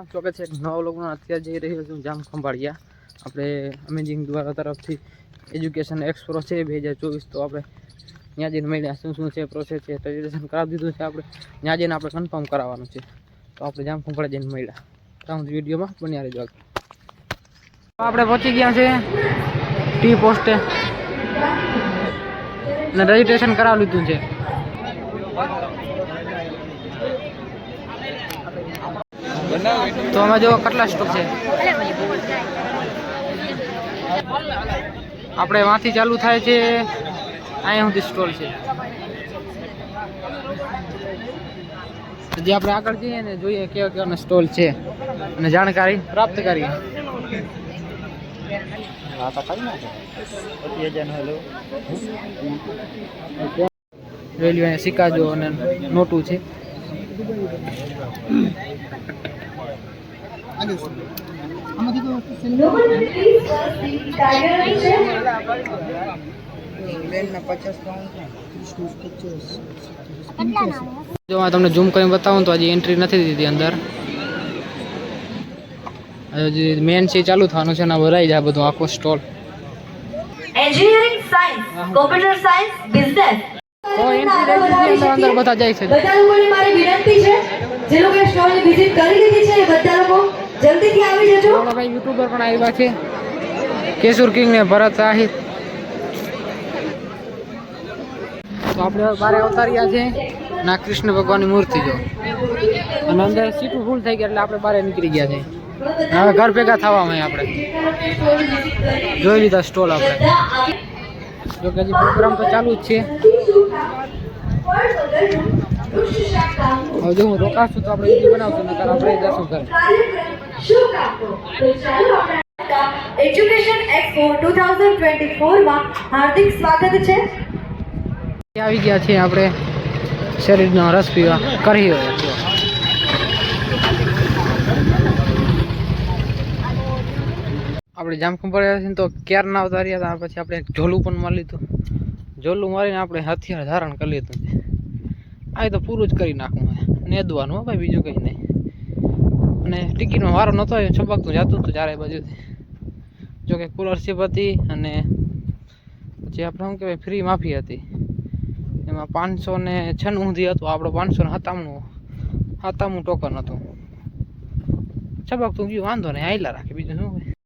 ચોકે છે નવા લોકોનો અત્યારે જઈ રહ્યો છું જામ ખંભાળિયા આપણે અમેઝિંગ દ્વારા તરફથી એજ્યુકેશન એક્સપ્રો છે 2024 તો આપણે ત્યાં જઈને મળ્યા શું છે પ્રોસેસ છે રજીસ્ટ્રેશન કરાવી દીધું છે આપણે ત્યાં જઈને આપણે કન્ફર્મ કરાવવાનું છે તો આપણે જામ ખંભાળિયા જઈને મળ્યા તો વિડીયોમાં બન્યા રહેજો આપણે પહોંચી ગયા છે ટી પોસ્ટે અને રજીસ્ટ્રેશન કરાવી લીધું છે તો આમાં જો કેટલા સ્ટોક છે આપણે વાંથી ચાલુ થાય છે અહીંયા સુધી સ્ટોલ છે જે આપણે આગળ જઈએ ને જોઈએ કેવા કેવા સ્ટોલ છે અને જાણકારી પ્રાપ્ત કરીએ રેલવે સિક્કા જો અને નોટું છે જો આ તમને ઝૂમ કરીને બતાવું તો હજી એન્ટ્રી નથી દીધી અંદર હજી મેન છે ચાલુ થવાનું છે ને ભરાઈ જાય બધું આખો stall engineering science computer science business તો એન્ટ્રી અંદર બધા જાય છે બધા લોકોને મારી વિનંતી છે જે લોકો સ્ટોલની વિઝિટ કરી લીધી છે એ બધા લોકો જલ્દીથી આવી જજો આપણા ભાઈ યુટ્યુબર પણ આવ્યા છે કેશુર કિંગ ને ભરત આહિર તો આપણે બારે અવતાર્યા છે ના કૃષ્ણ ભગવાનની મૂર્તિ જો અને અંદર સીટું ફૂલ થઈ ગયા એટલે આપણે બારે નીકળી ગયા છે હવે ઘર ભેગા થવામાં આપણે જોઈ લીધા સ્ટોલ આપણે જો કે હજી પ્રોગ્રામ તો ચાલુ જ છે હવે જો હું રોકાશું તો આપણે વિડીયો બનાવશું નકર આપણે જશું ઘરે એજ્યુકેશન એક્સપો 2024 માં હાર્દિક સ્વાગત છે આવી ગયા છે આપણે શરીરનો રસ પીવા કરી આપણે જામખંભાળિયા છે તો ક્યાર ના ઉતાર્યા હતા પછી આપણે ઝોલું પણ મારી લીધું ઝોલું મારીને આપણે હથિયાર ધારણ કરી લીધું આ તો પૂરું જ કરી નાખવું નેદવાનું ભાઈ બીજું કંઈ નહીં અને ટિકિટનો વારો નહોતો છબકતું જતું હતું ચારે બાજુથી જોકે સ્કોલરશીપ હતી અને પછી આપણે શું કહેવાય ફ્રી માફી હતી એમાં 596 સુધી હતું આપણે 557 ટોકન હતું છબકતું ગયું વાંધો નહીં હાઈલા રાખે બીજું શું